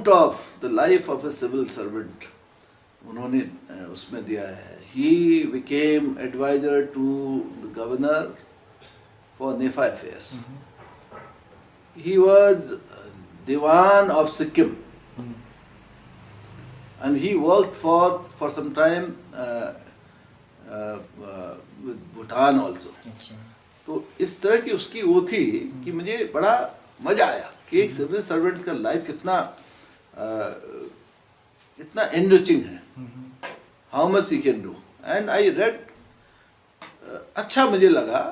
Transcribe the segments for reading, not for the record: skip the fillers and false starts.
Account of the life of a civil servant उन्होंने उसमें दिया है. He became adviser to the governor for NEFA affairs. He was Diwan of Sikkim, and he worked for some time with Bhutan also. तो इस तरह की उसकी वो थी कि मुझे बड़ा मजा आया कि एक सिविल सर्वेंट का लाइफ कितना इतना एनरिचिंग है. How much he can do. And I read, अच्छा मुझे लगा.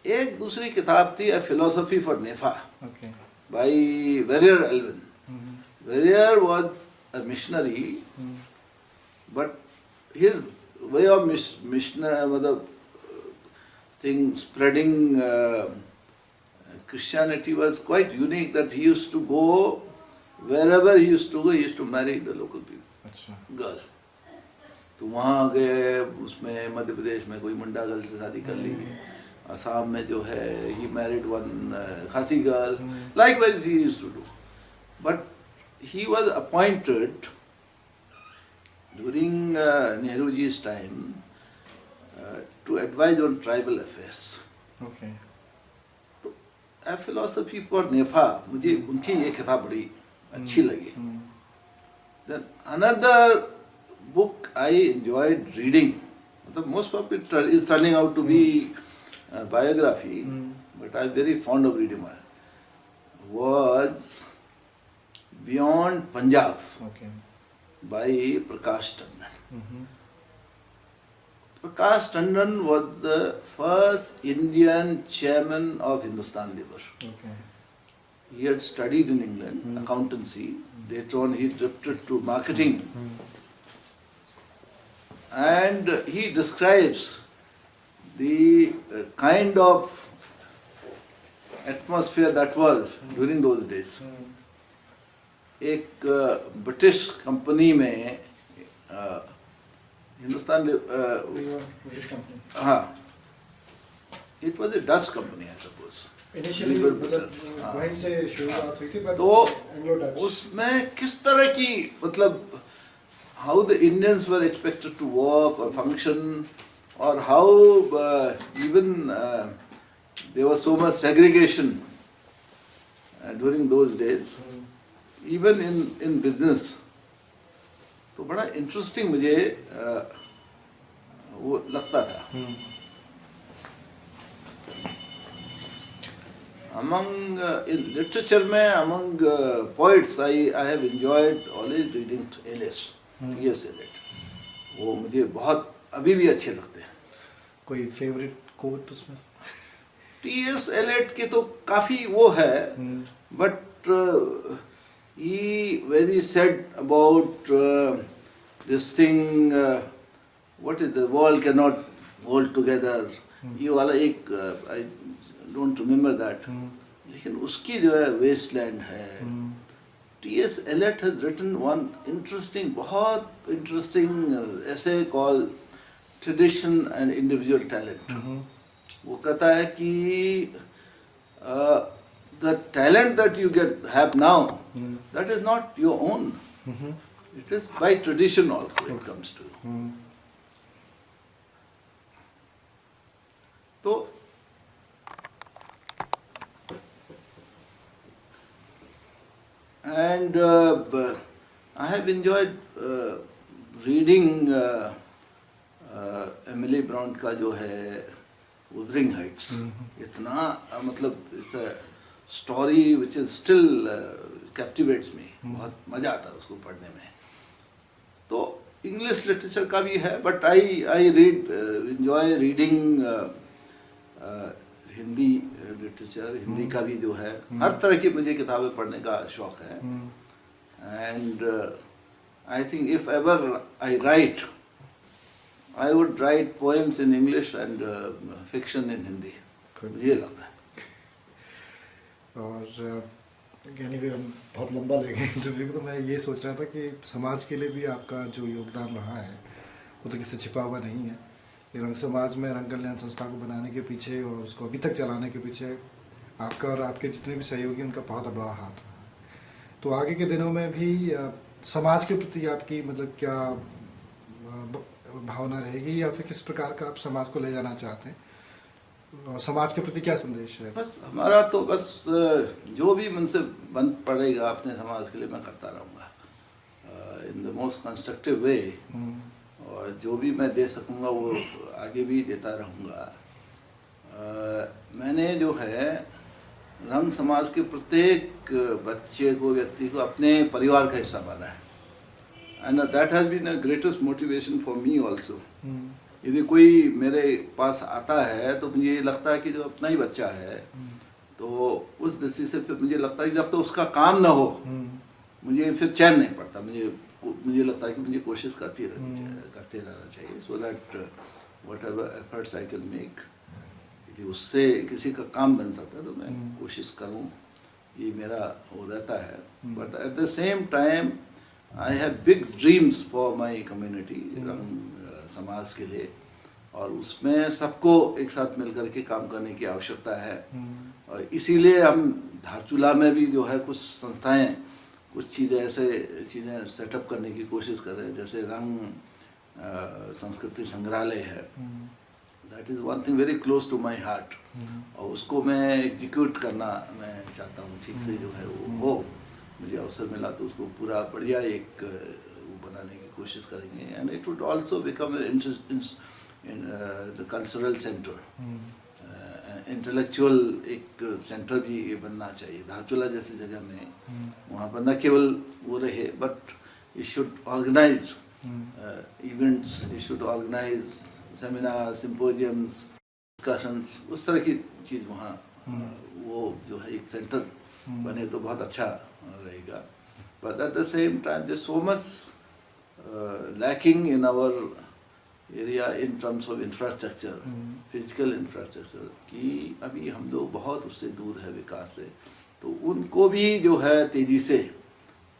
एक दूसरी किताब थी A philosophy for NEFA by Verrier Alvin. Verrier was a missionary, but his way of spreading Christianity was quite unique. That he used to go wherever he used to go, he used to marry the local people. Girl. तो वहाँ गए, उसमें मध्य प्रदेश में कोई मुंडा girl से शादी कर ली. असम में जो है he married one Khasi girl. Likewise he used to do. But he was appointed during Nehru ji's time to advise on tribal affairs. Okay. तो A Philosophy for Nefa, मुझे उनकी ये किताब बड़ी अच्छी लगी. Then another book I enjoyed reading. मतलब most of it is turning out to be biography, but I'm very fond of reading it, was Beyond Punjab by Prakash Tandon. Prakash Tandon was the first Indian chairman of Hindustan Liver. He had studied in England, accountancy. Later on he drifted to marketing. And he describes the kind of atmosphere that was during those days. एक British company में हिंदुस्तान हाँ, it was a Dutch company I suppose. Initially वहीं से शुरुआत हुई थी. तो उसमें किस तरह की मतलब how the Indians were expected to work or function, or how even there was so much segregation during those days, even in business. तो बड़ा इंटरेस्टिंग मुझे वो लगता था. Among in literature में among poets I have enjoyed always reading Eliot, T.S. Eliot. वो मुझे बहुत अभी भी अच्छे लगते हैं. कोई फेवरेट कोट उसमें? T.S. Eliot के तो काफी वो है, but he very said about this thing, what is the world cannot hold together. ये वाला एक I don't remember that. लेकिन उसकी जो है वेस्टलैंड है. T.S. Eliot has written one interesting, बहुत interesting essay called Tradition and Individual Talent. वो कहता है कि the talent that you have now, that is not your own. It is by tradition also it comes to you. तो and I have enjoyed reading Emily Bront का जो है Wuthering Heights. इतना मतलब it's a story which is still captivates me. बहुत मजा आता है उसको पढ़ने में. तो English literature का भी है, but I read enjoy reading Hindi literature, Hindi का भी जो है हर तरह की मुझे किताबें पढ़ने का शौक है. And I think if ever I write, I would write poems in English and fiction in Hindi. मुझे लगता है. और यानी भी हम बहुत लंबा ले गए इंटरव्यू को, तो मैं ये सोच रहा था कि समाज के लिए भी आपका जो योगदान रहा है वो तो किसी छिपा हुआ नहीं है. ये रंग समाज में रंग कल्याण संस्था को बनाने के पीछे और उसको अभी तक चलाने के पीछे आपका और आपके जितने भी सहयोगी उनका बहुत बड़ा हाथ रहा है. तो आगे के दिनों में भी समाज के प्रति आपकी मतलब क्या भावना रहेगी, या फिर किस प्रकार का आप समाज को ले जाना चाहते हैं, और समाज के प्रति क्या संदेश है? बस हमारा तो बस जो भी मुझसे बन पड़ेगा अपने समाज के लिए मैं करता रहूँगा in the most constructive way, और जो भी मैं दे सकूँगा वो आगे भी देता रहूँगा। मैंने जो है रंग समाज के प्रत्येक बच्चे को, व्यक्ति को अपने परिवार का हिस्सा माना है, and that has been the greatest motivation for me also. यदि कोई मेरे पास आता है तो मुझे ये लगता है कि जो अपना ही बच्चा है, तो उस दृष्टि से फिर मुझे लगता है कि जब तो उसका काम ना हो मुझे फिर चैन नहीं पड़ता। मुझे लगता है कि मुझे कोशिश करते रहना चाहिए, so that what ever efforts I can make, यदि उससे किसी का काम बन सकता है तो मैं कोशिश करूँ, ये मेरा वो रहता है। But at the same time I have big dreams for my community, समाज के लिए, और उसमें सबको एक साथ मिलकर के काम करने की आवश्यकता है। और इसीलिए हम धारचूला में भी जो है कुछ संस्थाएं, कुछ चीज़ें सेटअप करने की कोशिश कर रहे हैं, जैसे रंग संस्कृति संग्रहालय है, that is one thing very close to my heart, और उसको मैं एग्जीक्यूट करना मैं चाहता हूँ ठीक से, जो है वो हो, मुझे अवसर मिला तो उसको पूरा बढ़िया एक बनाने की कोशिश करेंगे, and it would also become in the cultural centre, intellectual एक सेंटर भी बनना चाहिए धारचूला जैसी जगह में। वहाँ पर न केवल वो रहे, but you should organise events, you should organise seminar, symposiums, discussions, उस तरह की चीज़ वहाँ वो जो है एक सेंटर बने तो बहुत अच्छा रहेगा। But at the same time there so much lacking in our area in terms of infrastructure, physical infrastructure, कि अभी हम लोग बहुत उससे दूर है विकास से, तो उनको भी जो है तेज़ी से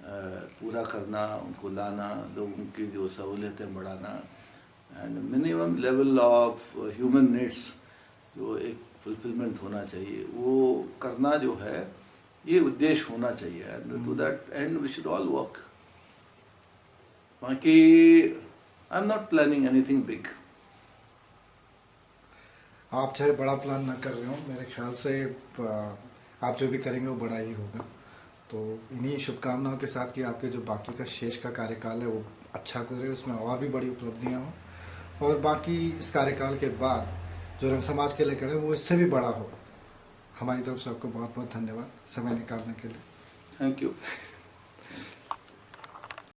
पूरा करना, उनको लाना, लोगों की जो सहूलियतें बढ़ाना, and minimum level of human needs जो एक फुलफिलमेंट होना चाहिए वो करना जो है, ये उद्देश्य होना चाहिए, and to that end we should all work. बाकी I am not planning anything big. आप चाहे बड़ा प्लान ना कर रहे हो, मेरे ख्याल से आप जो भी करेंगे वो बड़ा ही होगा। तो इन्हीं शुभकामनाओं के साथ कि आपके जो बाकी का शेष का कार्यकाल है वो अच्छा गुजरे, उसमें और भी बड़ी उपलब्धियाँ हों, और बाकी इस कार्यकाल के बाद जो रंग समाज के लिए करें वो इससे भी बड़ा हो। हमारी तरफ से आपको बहुत बहुत धन्यवाद समय निकालने के लिए। Thank you.